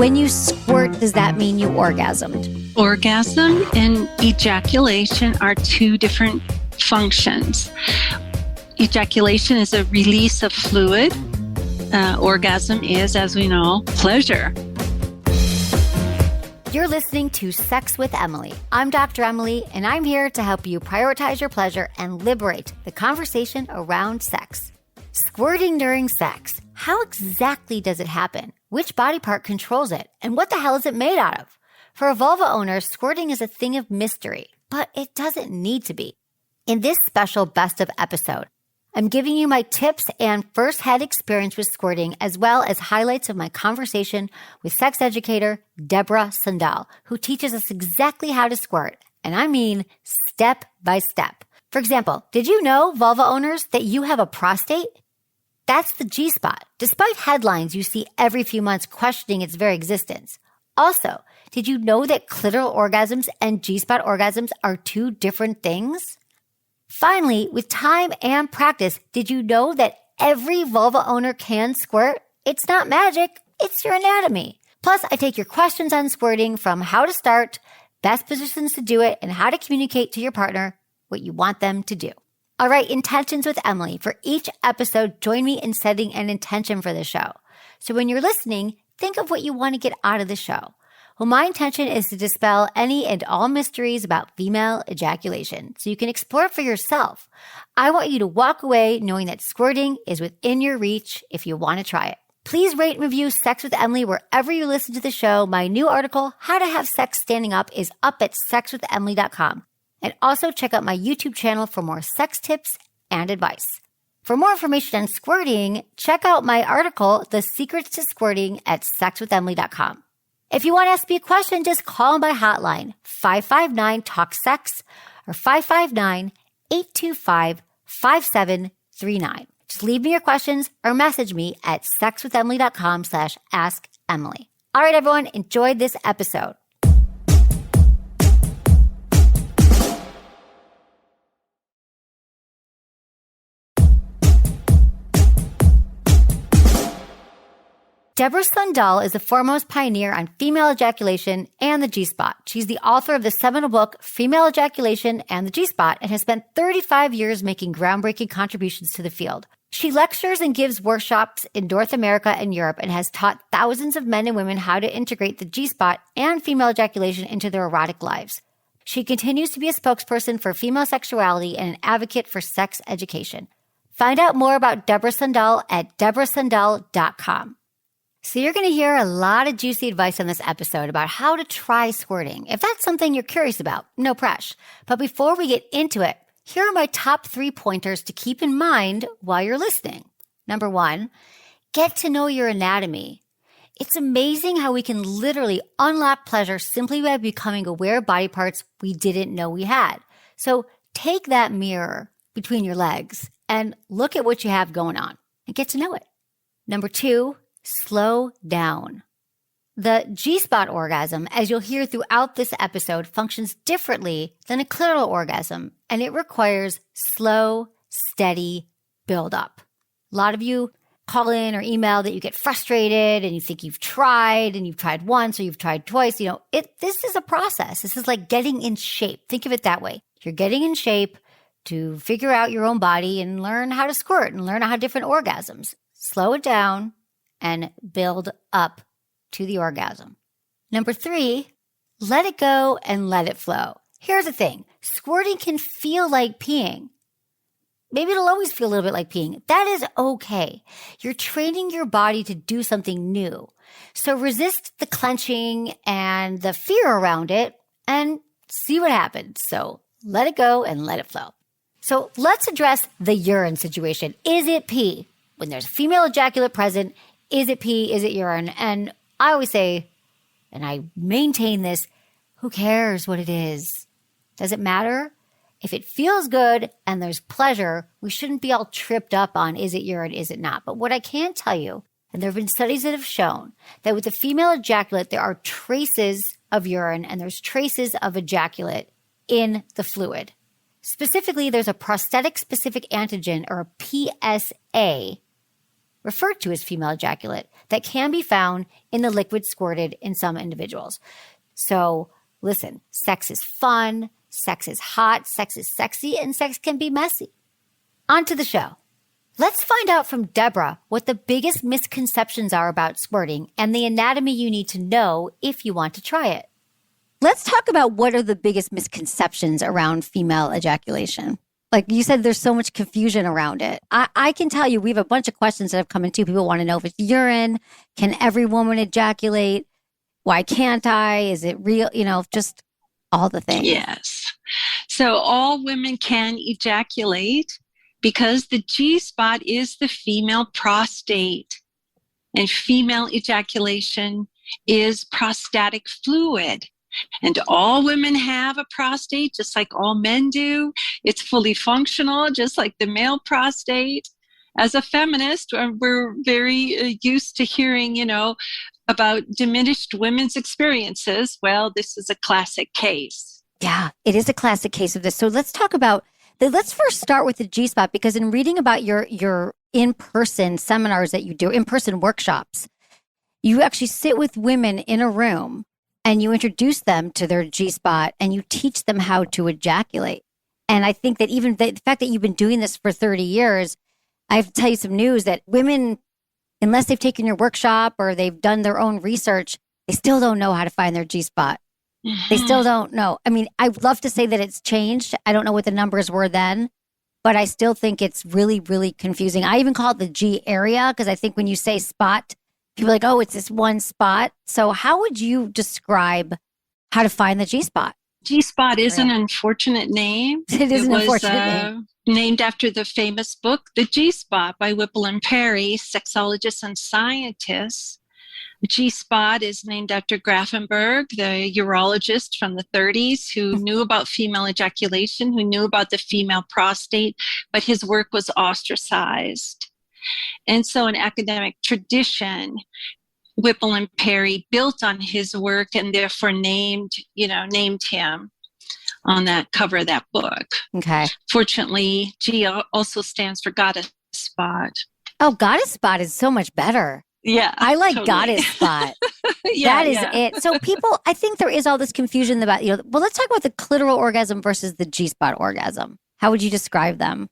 When you squirt, does that mean you orgasmed? Orgasm and ejaculation are two different functions. Ejaculation is a release of fluid. Orgasm is, as we know, pleasure. You're listening to Sex with Emily. I'm Dr. Emily, and I'm here to help you prioritize your pleasure and liberate the conversation around sex. Squirting during sex. How exactly does it happen? Which body part controls it? And what the hell is it made out of? For a vulva owner, squirting is a thing of mystery, but it doesn't need to be. In this special best of episode, I'm giving you my tips and first-hand experience with squirting, as well as highlights of my conversation with sex educator Deborah Sundahl, who teaches us exactly how to squirt. And I mean step by step. For example, did you know, vulva owners, that you have a prostate? That's the G-spot, despite headlines you see every few months questioning its very existence. Also, did you know that clitoral orgasms and G-spot orgasms are two different things? Finally, with time and practice, did you know that every vulva owner can squirt? It's not magic, it's your anatomy. Plus, I take your questions on squirting, from how to start, best positions to do it, and how to communicate to your partner what you want them to do. All right, intentions with Emily. For each episode, join me in setting an intention for the show. So when you're listening, think of what you want to get out of the show. Well, my intention is to dispel any and all mysteries about female ejaculation so you can explore it for yourself. I want you to walk away knowing that squirting is within your reach if you want to try it. Please rate and review Sex with Emily wherever you listen to the show. My new article, How to Have Sex Standing Up, is up at sexwithemily.com. And also check out my YouTube channel for more sex tips and advice. For more information on squirting, check out my article, The Secrets to Squirting, at sexwithemily.com. If you want to ask me a question, just call my hotline, 559-TALK-SEX or 559-825-5739. Just leave me your questions or message me at sexwithemily.com/askemily. All right, everyone, enjoy this episode. Deborah Sundahl is the foremost pioneer on female ejaculation and the G-spot. She's the author of the seminal book, Female Ejaculation and the G-spot, and has spent 35 years making groundbreaking contributions to the field. She lectures and gives workshops in North America and Europe and has taught thousands of men and women how to integrate the G-spot and female ejaculation into their erotic lives. She continues to be a spokesperson for female sexuality and an advocate for sex education. Find out more about Deborah Sundahl at deborahsundahl.com. So you're going to hear a lot of juicy advice on this episode about how to try squirting. If that's something you're curious about, no pressure. But before we get into it, here are my top 3 pointers to keep in mind while you're listening. Number 1, get to know your anatomy. It's amazing how we can literally unlock pleasure simply by becoming aware of body parts we didn't know we had. So take that mirror between your legs and look at what you have going on and get to know it. Number 2, slow down. The G-spot orgasm, as you'll hear throughout this episode, functions differently than a clitoral orgasm, and it requires slow, steady build-up. A lot of you call in or email that you get frustrated and you think you've tried once or you've tried twice. This is a process. This is like getting in shape. Think of it that way. You're getting in shape to figure out your own body and learn how to squirt and learn how different orgasms. Slow it down and build up to the orgasm. Number 3, let it go and let it flow. Here's the thing. Squirting can feel like peeing. Maybe it'll always feel a little bit like peeing. That is okay. You're training your body to do something new. So resist the clenching and the fear around it and see what happens. So let it go and let it flow. So let's address the urine situation. Is it pee? When there's a female ejaculate present, is it pee? Is it urine? And I always say, and I maintain this, who cares what it is? Does it matter? If it feels good and there's pleasure, we shouldn't be all tripped up on, is it urine, is it not? But what I can tell you, and there have been studies that have shown that with the female ejaculate, there are traces of urine and there's traces of ejaculate in the fluid. Specifically, there's a prostatic specific antigen, or a PSA, referred to as female ejaculate, that can be found in the liquid squirted in some individuals. So listen, sex is fun, sex is hot, sex is sexy, and sex can be messy. On to the show. Let's find out from Deborah what the biggest misconceptions are about squirting and the anatomy you need to know if you want to try it. Let's talk about what are the biggest misconceptions around female ejaculation. Like you said, there's so much confusion around it. I can tell you, we have a bunch of questions that have come in too. People want to know if it's urine. Can every woman ejaculate? Why can't I? Is it real? Just all the things. Yes. So all women can ejaculate because the G-spot is the female prostate, and female ejaculation is prostatic fluid. And all women have a prostate, just like all men do. It's fully functional, just like the male prostate. As a feminist, we're very used to hearing, about diminished women's experiences. Well, this is a classic case. Yeah, it is a classic case of this. So let's talk about let's first start with the G-spot, because in reading about your in-person seminars that you do, in-person workshops, you actually sit with women in a room and you introduce them to their G-spot and you teach them how to ejaculate. And I think that even the fact that you've been doing this for 30 years, I have to tell you some news that women, unless they've taken your workshop or they've done their own research, they still don't know how to find their G-spot. They still don't know. I mean, I'd love to say that it's changed. I don't know what the numbers were then, but I still think it's really, really confusing. I even call it the G area because I think when you say spot, people are like, oh, it's this one spot. So how would you describe how to find the G-spot? G-spot is an unfortunate name. It is an unfortunate name. Named after the famous book, The G-spot by Whipple and Perry, sexologists and scientists. G-spot is named after Grafenberg, the urologist from the 30s who knew about female ejaculation, who knew about the female prostate, but his work was ostracized. And so in academic tradition, Whipple and Perry built on his work and therefore named him on that cover of that book. Okay. Fortunately, G also stands for goddess spot. Oh, goddess spot is so much better. Yeah. I like totally. Goddess spot. That is it. So people, I think there is all this confusion about, well, let's talk about the clitoral orgasm versus the G-spot orgasm. How would you describe them?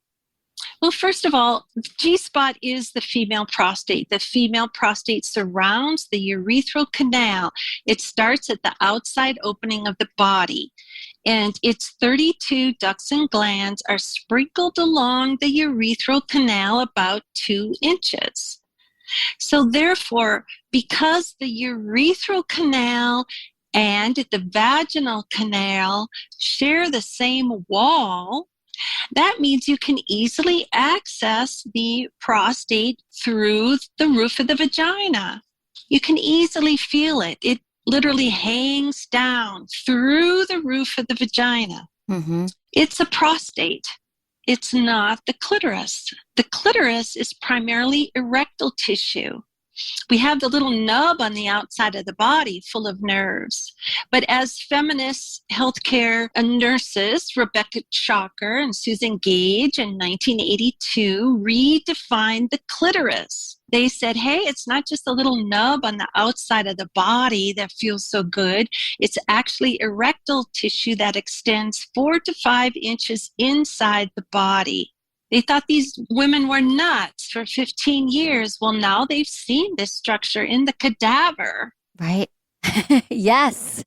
Well, first of all, G-spot is the female prostate. The female prostate surrounds the urethral canal. It starts at the outside opening of the body, and its 32 ducts and glands are sprinkled along the urethral canal about 2 inches. So therefore, because the urethral canal and the vaginal canal share the same wall, that means you can easily access the prostate through the roof of the vagina. You can easily feel it. It literally hangs down through the roof of the vagina. Mm-hmm. It's a prostate. It's not the clitoris. The clitoris is primarily erectile tissue. We have the little nub on the outside of the body full of nerves. But as feminist healthcare nurses, Rebecca Chalker and Susan Gage in 1982 redefined the clitoris. They said, hey, it's not just a little nub on the outside of the body that feels so good. It's actually erectile tissue that extends 4 to 5 inches inside the body. They thought these women were nuts for 15 years. Well, now they've seen this structure in the cadaver. Right. Yes.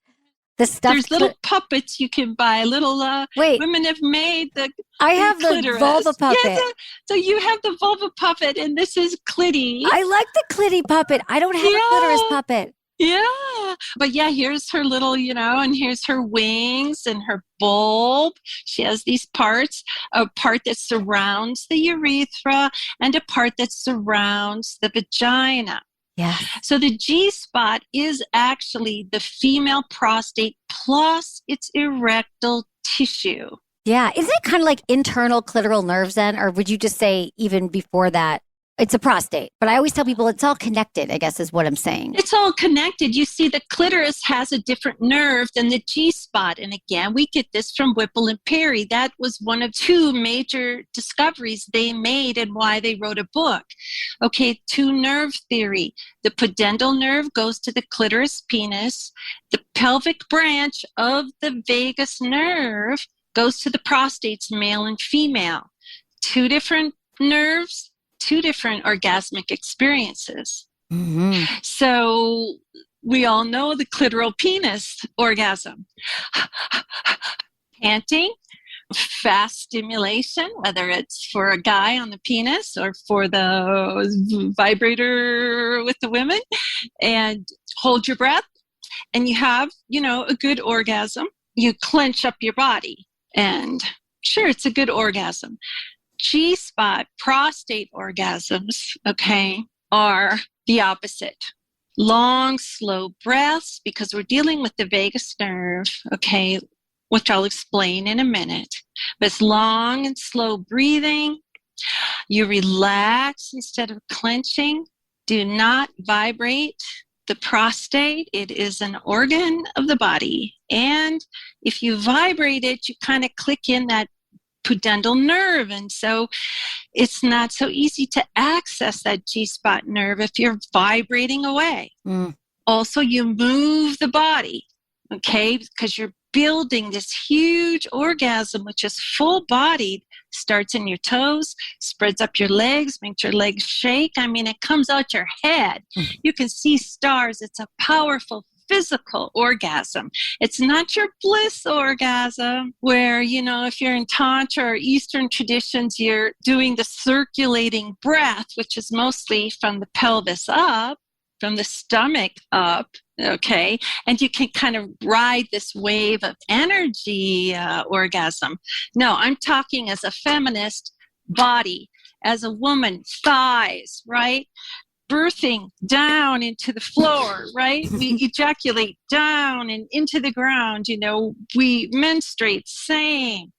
The stuff. There's little puppets you can buy. Little women have made the I have the clitoris. Vulva puppet. Yeah, so you have the vulva puppet, and this is clitty. I like the clitty puppet. I don't have a clitoris puppet. Yeah. But yeah, here's her little, and here's her wings and her bulb. She has these parts, a part that surrounds the urethra and a part that surrounds the vagina. Yeah. So the G-spot is actually the female prostate plus its erectile tissue. Yeah. Isn't it kind of like internal clitoral nerves then? Or would you just say even before that, It's a prostate. But I always tell people it's all connected, I guess is what I'm saying. It's all connected. You see, the clitoris has a different nerve than the G-spot. And again, we get this from Whipple and Perry. That was one of two major discoveries they made and why they wrote a book. Okay, two-nerve theory. The pudendal nerve goes to the clitoris penis. The pelvic branch of the vagus nerve goes to the prostates, male and female. Two different nerves, two different orgasmic experiences. Mm-hmm. So we all know the clitoral penis orgasm. Panting, fast stimulation, whether it's for a guy on the penis or for the vibrator with the women, and hold your breath, and you have, a good orgasm. You clench up your body, and sure, it's a good orgasm. G-spot prostate orgasms, are the opposite. Long, slow breaths, because we're dealing with the vagus nerve, which I'll explain in a minute. But it's long and slow breathing. You relax instead of clenching. Do not vibrate the prostate. It is an organ of the body. And if you vibrate it, you kind of click in that pudendal nerve. And so it's not so easy to access that G-spot nerve if you're vibrating away. Also, you move the body, because you're building this huge orgasm, which is full-bodied, starts in your toes, spreads up your legs, makes your legs shake. It comes out your head. You can see stars. It's a powerful physical orgasm. It's not your bliss orgasm where, if you're in Tantra or Eastern traditions, you're doing the circulating breath, which is mostly from the pelvis up, from the stomach up, and you can kind of ride this wave of energy orgasm. No, I'm talking as a feminist body, as a woman, thighs, right? Birthing down into the floor, right? We ejaculate down and into the ground, we menstruate, same,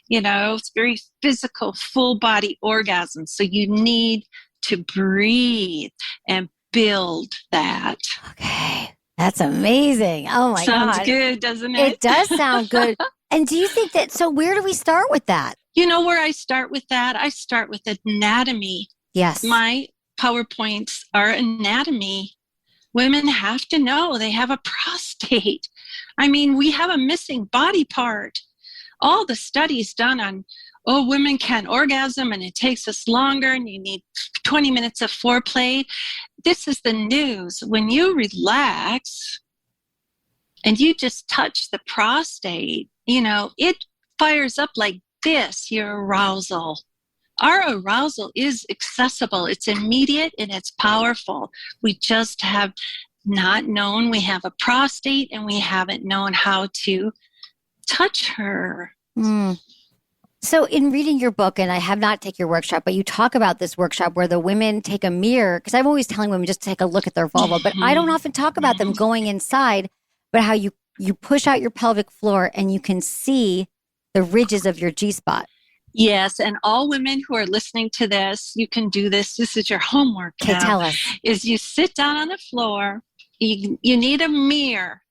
it's very physical, full body orgasm. So you need to breathe and build that. Okay. That's amazing. Oh my God. Sounds good, doesn't it? It does sound good. And do you think so where do we start with that? Where I start with that? I start with anatomy. Yes. My PowerPoints are anatomy. Women have to know they have a prostate. We have a missing body part. All the studies done on, women can orgasm and it takes us longer and you need 20 minutes of foreplay. This is the news. When you relax and you just touch the prostate, it fires up like this, your arousal. Our arousal is accessible. It's immediate and it's powerful. We just have not known we have a prostate and we haven't known how to touch her. So in reading your book, and I have not taken your workshop, but you talk about this workshop where the women take a mirror, because I'm always telling women just to take a look at their vulva, but I don't often talk about them going inside, but how you push out your pelvic floor and you can see the ridges of your G-spot. Yes, and all women who are listening to this, you can do this. This is your homework. Okay, tell us. Is you sit down on the floor. You need a mirror,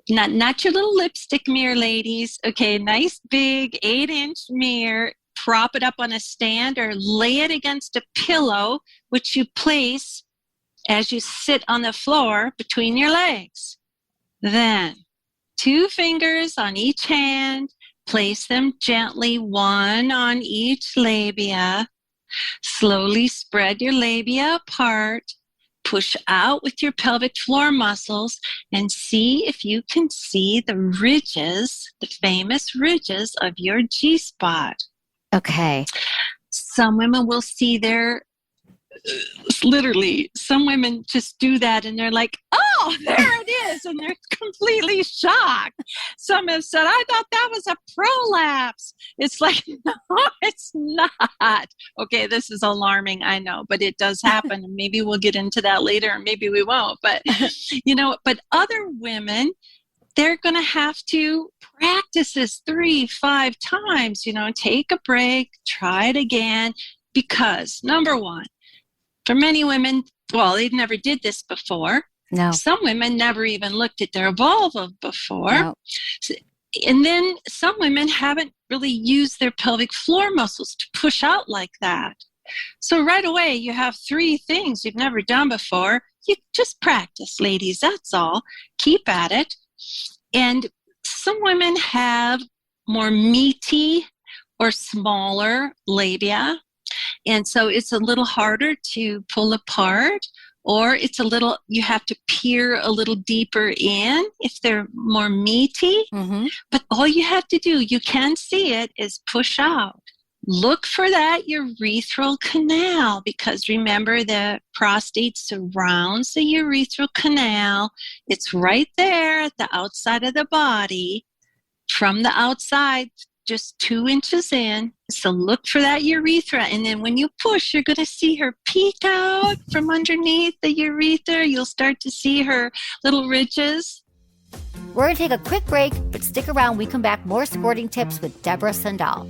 not your little lipstick mirror, ladies. Nice big 8-inch mirror. Prop it up on a stand or lay it against a pillow, which you place as you sit on the floor between your legs. Then 2 fingers on each hand. Place them gently, one on each labia. Slowly spread your labia apart. Push out with your pelvic floor muscles and see if you can see the ridges, the famous ridges of your G-spot. Okay. Some women will see their, literally, some women just do that and they're like, oh, there it is. And they're completely shocked. Some have said, I thought that was a prolapse. It's like, no, it's not. Okay, this is alarming, I know, but it does happen. And maybe we'll get into that later, and maybe we won't. But, but other women, they're going to have to practice this 3-5 times, take a break, try it again. Because number one, For many women, well, they never did this before. No. Some women never even looked at their vulva before. No. And then some women haven't really used their pelvic floor muscles to push out like that. So right away, you have 3 things you've never done before. You just practice, ladies. That's all. Keep at it. And some women have more meaty or smaller labia. And so it's a little harder to pull apart, or you have to peer a little deeper in if they're more meaty. Mm-hmm. But all you have to do, you can see it, is push out. Look for that urethral canal, because remember, the prostate surrounds the urethral canal. It's right there at the outside of the body. From the outside, just 2 inches in. So look for that urethra. And then when you push, you're going to see her peek out from underneath the urethra. You'll start to see her little ridges. We're going to take a quick break, but stick around. We come back, more squirting tips with Deborah Sundahl.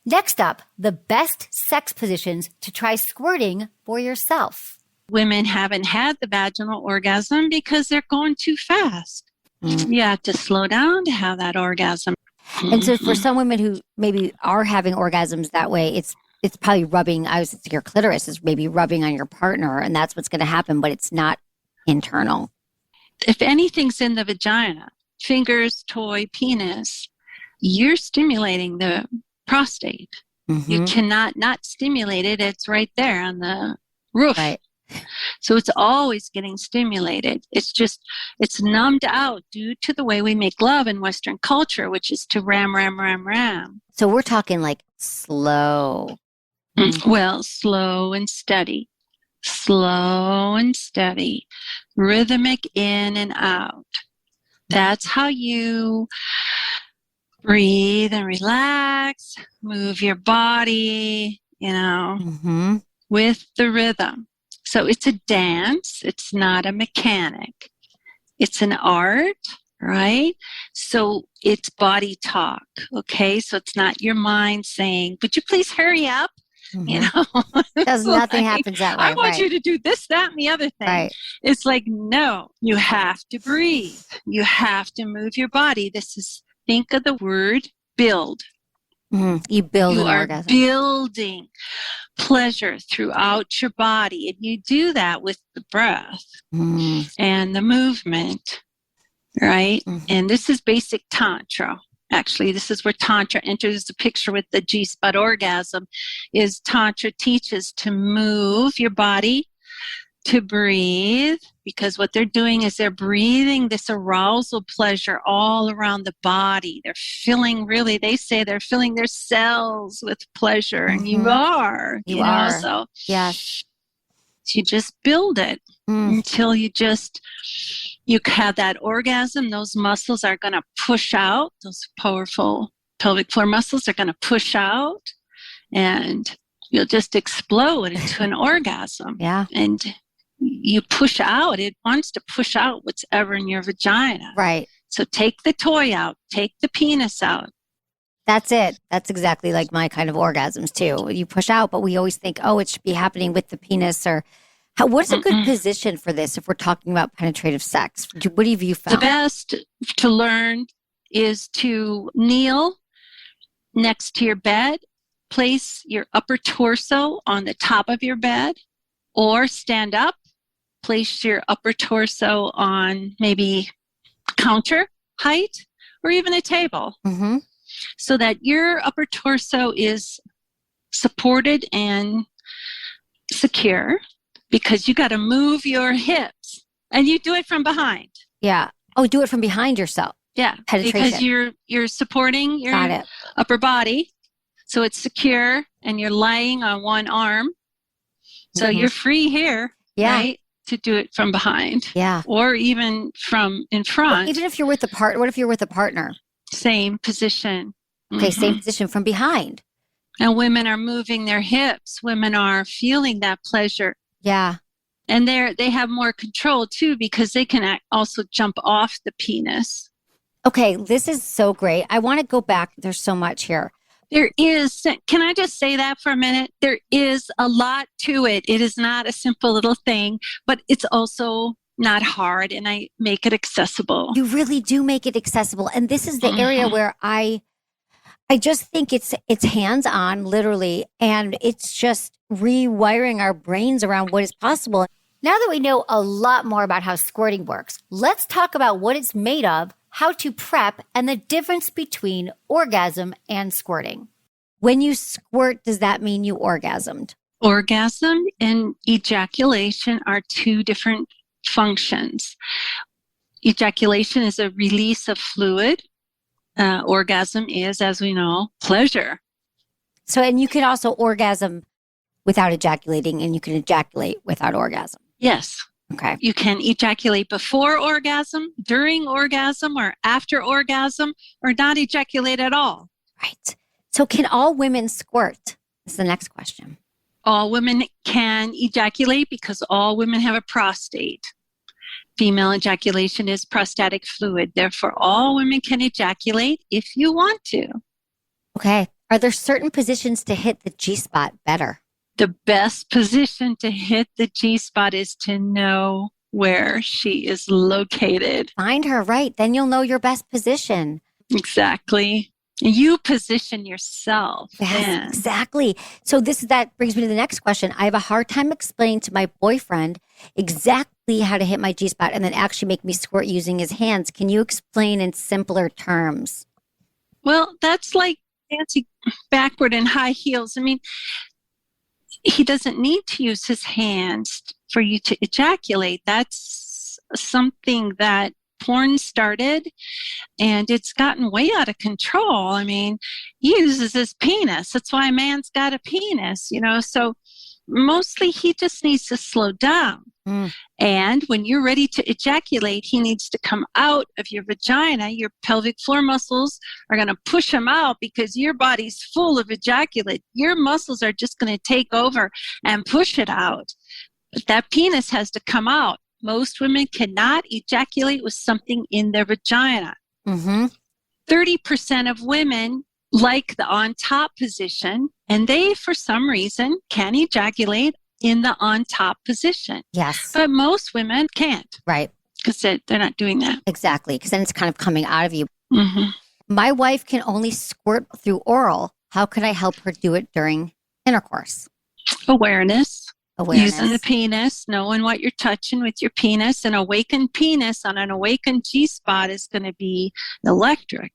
Next up, the best sex positions to try squirting for yourself. Women haven't had the vaginal orgasm because they're going too fast. You have to slow down to have that orgasm. And so for some women who maybe are having orgasms that way, it's probably rubbing, your clitoris is maybe rubbing on your partner, and that's what's going to happen, but it's not internal. If anything's in the vagina, fingers, toy, penis, you're stimulating the prostate. Mm-hmm. You cannot not stimulate it. It's right there on the roof. Right. So it's always getting stimulated. It's numbed out due to the way we make love in Western culture, which is to ram, ram, ram, ram. So we're talking like slow. Well, slow and steady. Slow and steady. Rhythmic in and out. That's how you breathe and relax, move your body, with the rhythm. So it's a dance. It's not a mechanic. It's an art, right? So it's body talk, okay? So it's not your mind saying, would you please hurry up? Because nothing happens that way. I want you to do this, that, and the other thing. Right. It's like, no, you have to breathe. You have to move your body. Think of the word build. Mm-hmm. You build an orgasm. You are building pleasure throughout your body. And you do that with the breath and the movement, right? Mm-hmm. And this is basic Tantra. Actually, this is where Tantra enters the picture with the G-spot orgasm, is Tantra teaches to move your body, to breathe, because what they're doing is they're breathing this arousal pleasure all around the body. They're filling, they say they're filling their cells with pleasure, and you are. You are. So yes. You just build it until you have that orgasm. Those muscles are going to push out. Those powerful pelvic floor muscles are going to push out, and you'll just explode into an orgasm. Yeah. And you push out. It wants to push out what's ever in your vagina. Right. So take the toy out. Take the penis out. That's it. That's exactly like my kind of orgasms too. You push out, but we always think, it should be happening with the penis. Or what's a good position for this if we're talking about penetrative sex? What have you found? The best to learn is to kneel next to your bed. Place your upper torso on the top of your bed, or stand up. Place your upper torso on maybe counter height or even a table, so that your upper torso is supported and secure, because you got to move your hips, and you do it from behind. Yeah. Oh, do it from behind yourself. Yeah. Penetration. Because you're supporting your upper body, so it's secure, and you're lying on one arm. So you're free here, right, to do it from behind. Yeah. Or even from in front. Well, even if you're with a partner, what if you're with a partner? Same position. Okay, same position from behind. And women are moving their hips. Women are feeling that pleasure. Yeah. And they have more control too, because they can also jump off the penis. Okay, this is so great. I want to go back. There's so much here. There is, can I just say that for a minute? There is a lot to it. It is not a simple little thing, but it's also not hard, and I make it accessible. You really do make it accessible. And this is the area where I just think it's hands-on, literally, and it's just rewiring our brains around what is possible. Now that we know a lot more about how squirting works, let's talk about what it's made of, how to prep, and the difference between orgasm and squirting. When you squirt, does that mean you orgasmed? Orgasm and ejaculation are two different functions. Ejaculation is a release of fluid. Orgasm is, as we know, pleasure. So, and you can also orgasm without ejaculating, and you can ejaculate without orgasm. Yes. Okay. You can ejaculate before orgasm, during orgasm, or after orgasm, or not ejaculate at all. Right. So can all women squirt? Is the next question. All women can ejaculate because all women have a prostate. Female ejaculation is prostatic fluid. Therefore, all women can ejaculate if you want to. Okay. Are there certain positions to hit the G-spot better? The best position to hit the G-spot is to know where she is located. Find her, right? Then you'll know your best position. Exactly. You position yourself. Yes, exactly. So that brings me to the next question. I have a hard time explaining to my boyfriend exactly how to hit my G-spot and then actually make me squirt using his hands. Can you explain in simpler terms? Well, that's like dancing backward in high heels. I mean, he doesn't need to use his hands for you to ejaculate. That's something that porn started, and it's gotten way out of control. I mean, he uses his penis. That's why a man's got a penis, so mostly he just needs to slow down. And when you're ready to ejaculate, he needs to come out of your vagina. Your pelvic floor muscles are going to push him out because your body's full of ejaculate. Your muscles are just going to take over and push it out. But that penis has to come out. Most women cannot ejaculate with something in their vagina. 30% of women like the on top position, and they, for some reason, can ejaculate in the on top position. Yes. But most women can't. Right. Because they're not doing that. Exactly. Because then it's kind of coming out of you. My wife can only squirt through oral. How can I help her do it during intercourse? Awareness. Using the penis, knowing what you're touching with your penis. An awakened penis on an awakened G-spot is going to be electric.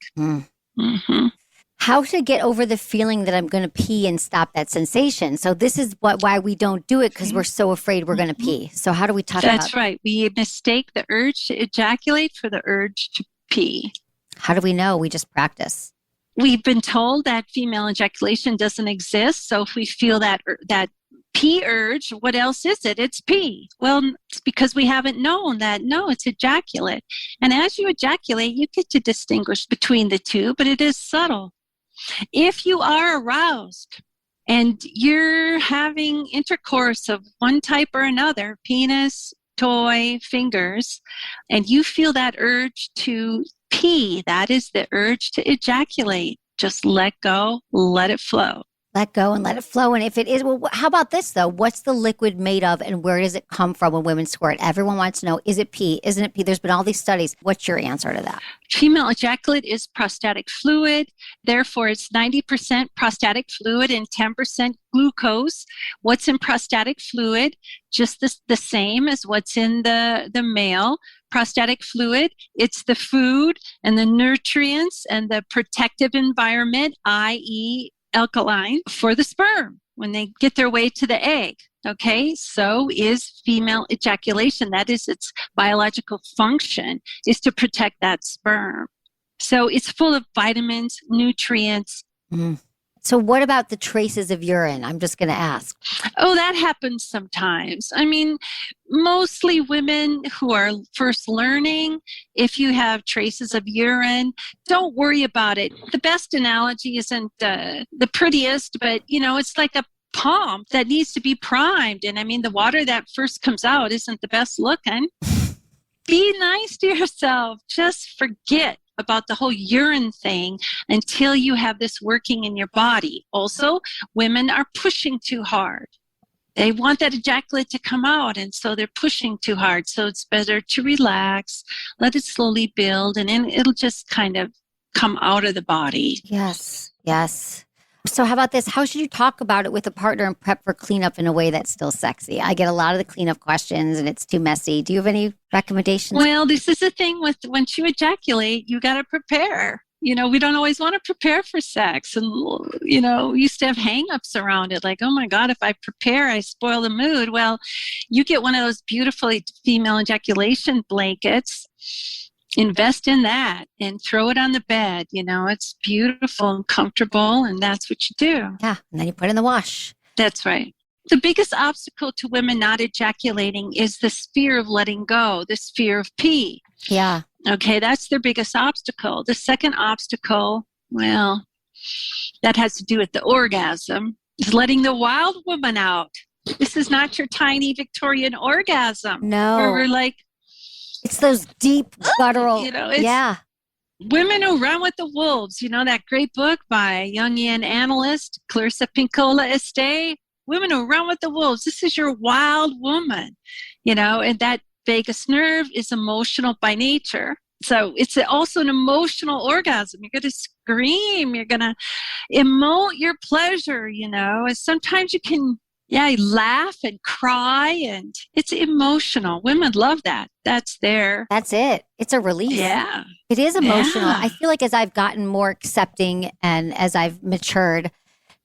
How to get over the feeling that I'm going to pee and stop that sensation. So this is why we don't do it, because we're so afraid we're going to pee. So how do we talk about That's right. We mistake the urge to ejaculate for the urge to pee. How do we know? We just practice. We've been told that female ejaculation doesn't exist. So if we feel that pee urge, what else is it? It's pee. Well, it's because we haven't known that, no, it's ejaculate. And as you ejaculate, you get to distinguish between the two, but it is subtle. If you are aroused and you're having intercourse of one type or another, penis, toy, fingers, and you feel that urge to pee, that is the urge to ejaculate. Just let go, let it flow. Let go and let it flow. And if it is, well, how about this though? What's the liquid made of and where does it come from when women squirt? Everyone wants to know, is it pee? Isn't it pee? There's been all these studies. What's your answer to that? Female ejaculate is prostatic fluid. Therefore, it's 90% prostatic fluid and 10% glucose. What's in prostatic fluid? Just the same as what's in the male. Prostatic fluid, it's the food and the nutrients and the protective environment, i.e., alkaline, for the sperm when they get their way to the egg. Okay, so is female ejaculation. That is its biological function, is to protect that sperm. So it's full of vitamins, nutrients. So what about the traces of urine? I'm just going to ask. Oh, that happens sometimes. I mean, mostly women who are first learning, if you have traces of urine, don't worry about it. The best analogy isn't the prettiest, but, it's like a pump that needs to be primed. And I mean, the water that first comes out isn't the best looking. Be nice to yourself. Just forget about the whole urine thing until you have this working in your body. Also, women are pushing too hard. They want that ejaculate to come out, and so they're pushing too hard. So it's better to relax, let it slowly build, and then it'll just kind of come out of the body. Yes, yes. So how about this? How should you talk about it with a partner and prep for cleanup in a way that's still sexy? I get a lot of the cleanup questions and it's too messy. Do you have any recommendations? Well, this is the thing with once you ejaculate, you got to prepare. You know, we don't always want to prepare for sex. And, you know, we used to have hang-ups around it. Like, oh my God, if I prepare, I spoil the mood. Well, you get one of those beautiful female ejaculation blankets, invest in that and throw it on the bed. You know, it's beautiful and comfortable, and that's what you do. Yeah, and then you put it in the wash. That's right. The biggest obstacle to women not ejaculating is this fear of letting go, this fear of pee. Yeah. Okay, that's their biggest obstacle. The second obstacle, well, that has to do with the orgasm, is letting the wild woman out. This is not your tiny Victorian orgasm. No. Where we're like, it's those deep guttural. You know, it's yeah. Women Who Run with the Wolves. You know, that great book by Jungian analyst Clarissa Pinkola Estes, Women Who Run with the Wolves. This is your wild woman, you know, and that vagus nerve is emotional by nature. So it's also an emotional orgasm. You're going to scream. You're going to emote your pleasure, you know. And sometimes you can, laugh and cry, and it's emotional. Women love that. That's it. It's a release. Yeah. It is emotional. Yeah. I feel like as I've gotten more accepting and as I've matured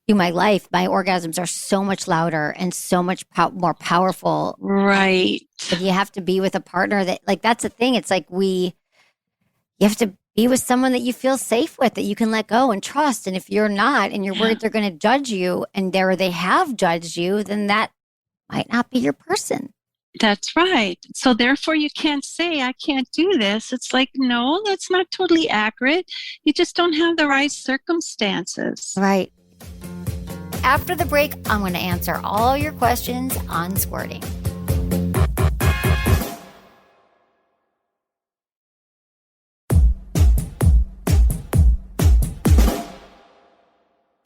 through my life, my orgasms are so much louder and so much more powerful. Right. But you have to be with a partner that, like, that's the thing. It's like you have to be with someone that you feel safe with, that you can let go and trust. And if you're not, and you're worried they're going to judge you, and they have judged you, then that might not be your person. That's right. So therefore you can't say, I can't do this. It's like, no, that's not totally accurate. You just don't have the right circumstances. Right. After the break, I'm going to answer all your questions on squirting.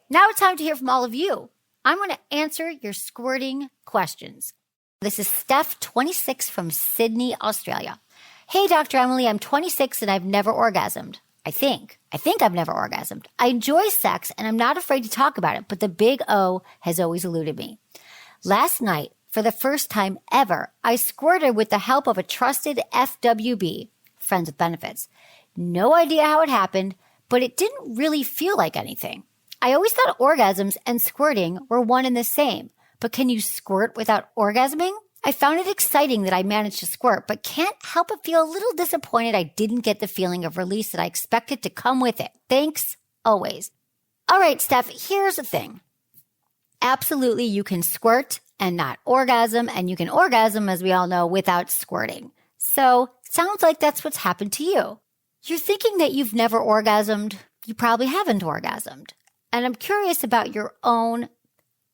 Now it's time to hear from all of you. I'm going to answer your squirting questions. This is Steph, 26, from Sydney, Australia. Hey, Dr. Emily, I'm 26 and I've never orgasmed. I think I've never orgasmed. I enjoy sex and I'm not afraid to talk about it, but the big O has always eluded me. Last night, for the first time ever, I squirted with the help of a trusted FWB, friends with benefits. No idea how it happened, but it didn't really feel like anything. I always thought orgasms and squirting were one and the same, but can you squirt without orgasming? I found it exciting that I managed to squirt, but can't help but feel a little disappointed I didn't get the feeling of release that I expected to come with it. Thanks, always. All right, Steph, here's the thing. Absolutely, you can squirt and not orgasm, and you can orgasm, as we all know, without squirting. So, sounds like that's what's happened to you. You're thinking that you've never orgasmed. You probably haven't orgasmed. And I'm curious about your own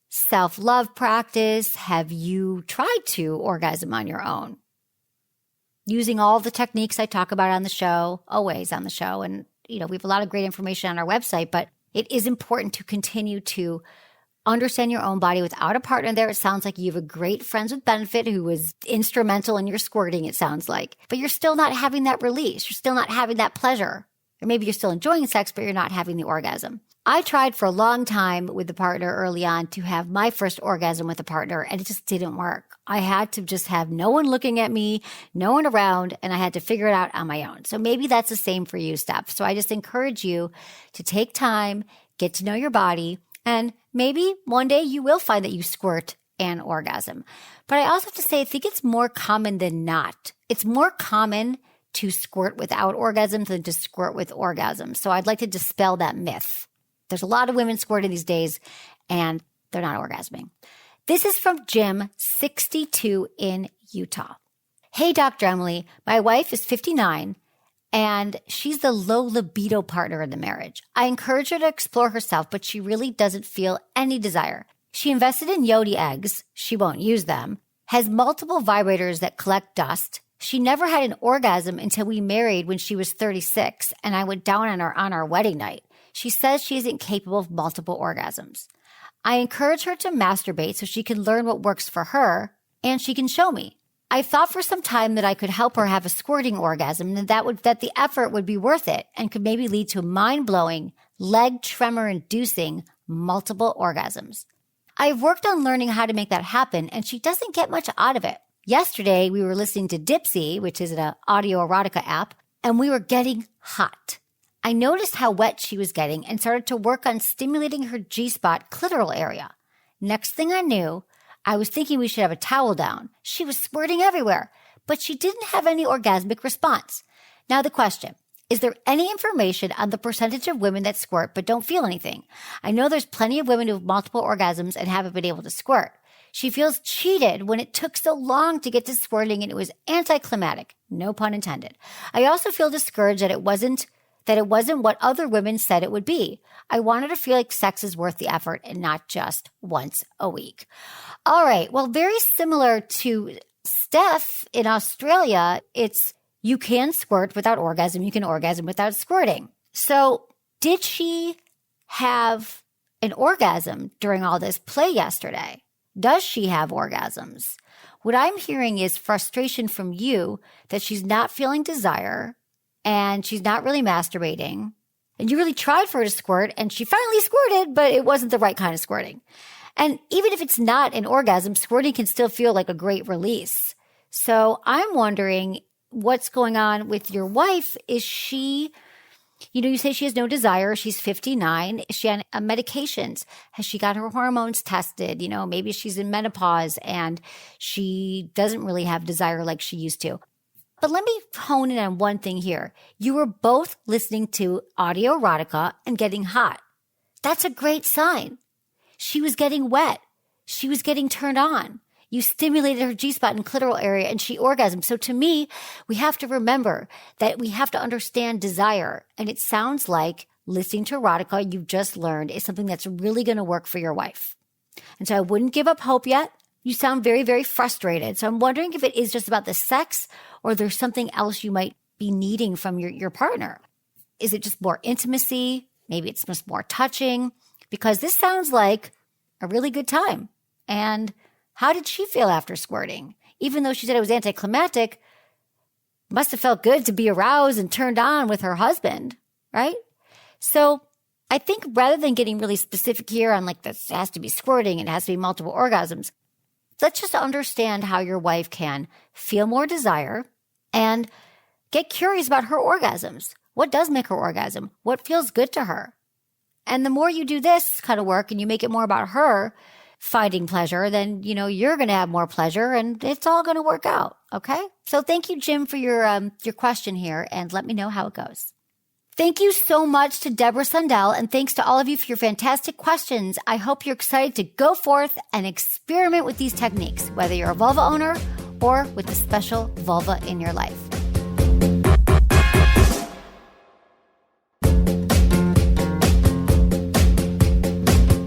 self-love practice. Have you tried to orgasm on your own? Using all the techniques I talk about on the show, always on the show. And, we have a lot of great information on our website, but it is important to continue to understand your own body without a partner there. It sounds like you have a great friends with benefit who was instrumental in your squirting, it sounds like. But you're still not having that release. You're still not having that pleasure. Or maybe you're still enjoying sex, but you're not having the orgasm. I tried for a long time with the partner early on to have my first orgasm with a partner, and it just didn't work. I had to just have no one looking at me, no one around, and I had to figure it out on my own. So maybe that's the same for you, Steph. So I just encourage you to take time, get to know your body, and maybe one day you will find that you squirt and orgasm. But I also have to say, I think it's more common than not. It's more common to squirt without orgasms than to squirt with orgasms. So I'd like to dispel that myth. There's a lot of women squirting these days, and they're not orgasming. This is from Jim, 62, in Utah. Hey, Dr. Emily, my wife is 59, and she's the low libido partner in the marriage. I encourage her to explore herself, but she really doesn't feel any desire. She invested in Yodi eggs. She won't use them. Has multiple vibrators that collect dust. She never had an orgasm until we married when she was 36, and I went down on her on our wedding night. She says she isn't capable of multiple orgasms. I encourage her to masturbate so she can learn what works for her, and she can show me. I thought for some time that I could help her have a squirting orgasm and that the effort would be worth it and could maybe lead to mind-blowing, leg tremor-inducing multiple orgasms. I've worked on learning how to make that happen, and she doesn't get much out of it. Yesterday, we were listening to Dipsy, which is an audio erotica app, and we were getting hot. I noticed how wet she was getting and started to work on stimulating her G-spot clitoral area. Next thing I knew, I was thinking we should have a towel down. She was squirting everywhere, but she didn't have any orgasmic response. Now the question, is there any information on the percentage of women that squirt but don't feel anything? I know there's plenty of women who have multiple orgasms and haven't been able to squirt. She feels cheated when it took so long to get to squirting and it was anticlimactic. No pun intended. I also feel discouraged that it wasn't what other women said it would be. I want her to feel like sex is worth the effort and not just once a week. All right. Well, very similar to Steph in Australia, it's you can squirt without orgasm. You can orgasm without squirting. So did she have an orgasm during all this play yesterday? Does she have orgasms? What I'm hearing is frustration from you that she's not feeling desire and she's not really masturbating. And you really tried for her to squirt and she finally squirted, but it wasn't the right kind of squirting. And even if it's not an orgasm, squirting can still feel like a great release. So I'm wondering what's going on with your wife. Is she, you say she has no desire. She's 59. Is she on medications? Has she got her hormones tested? Maybe she's in menopause and she doesn't really have desire like she used to. But let me hone in on one thing here. You were both listening to audio erotica and getting hot. That's a great sign. She was getting wet. She was getting turned on. You stimulated her G-spot and clitoral area and she orgasmed. So to me, we have to remember that we have to understand desire. And it sounds like listening to erotica you've just learned is something that's really going to work for your wife. And so I wouldn't give up hope yet. You sound very, very frustrated. So I'm wondering if it is just about the sex or there's something else you might be needing from your partner. Is it just more intimacy? Maybe it's just more touching? Because this sounds like a really good time. And how did she feel after squirting? Even though she said it was anticlimactic, must have felt good to be aroused and turned on with her husband, right? So I think rather than getting really specific here on like this has to be squirting, it has to be multiple orgasms, let's just understand how your wife can feel more desire and get curious about her orgasms. What does make her orgasm? What feels good to her? And the more you do this kind of work and you make it more about her finding pleasure, then, you're going to have more pleasure and it's all going to work out. Okay. So thank you, Jim, for your question here and let me know how it goes. Thank you so much to Deborah Sundahl and thanks to all of you for your fantastic questions. I hope you're excited to go forth and experiment with these techniques, whether you're a vulva owner or with a special vulva in your life.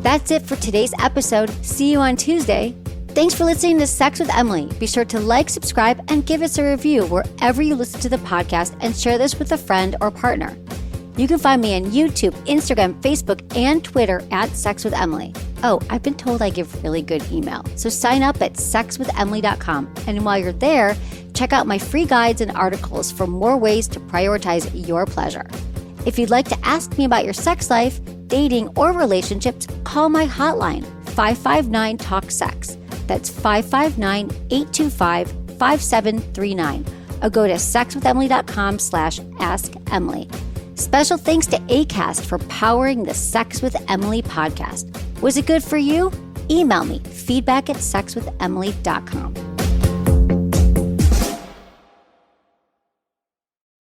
That's it for today's episode. See you on Tuesday. Thanks for listening to Sex with Emily. Be sure to like, subscribe, and give us a review wherever you listen to the podcast and share this with a friend or partner. You can find me on YouTube, Instagram, Facebook, and Twitter at Sex with Emily. Oh, I've been told I give really good email. So sign up at sexwithemily.com. And while you're there, check out my free guides and articles for more ways to prioritize your pleasure. If you'd like to ask me about your sex life, dating, or relationships, call my hotline, 559-TALK-SEX. That's 559-825-5739. Or go to sexwithemily.com/askemily. Special thanks to Acast for powering the Sex with Emily podcast. Was it good for you? Email me, feedback@sexwithemily.com.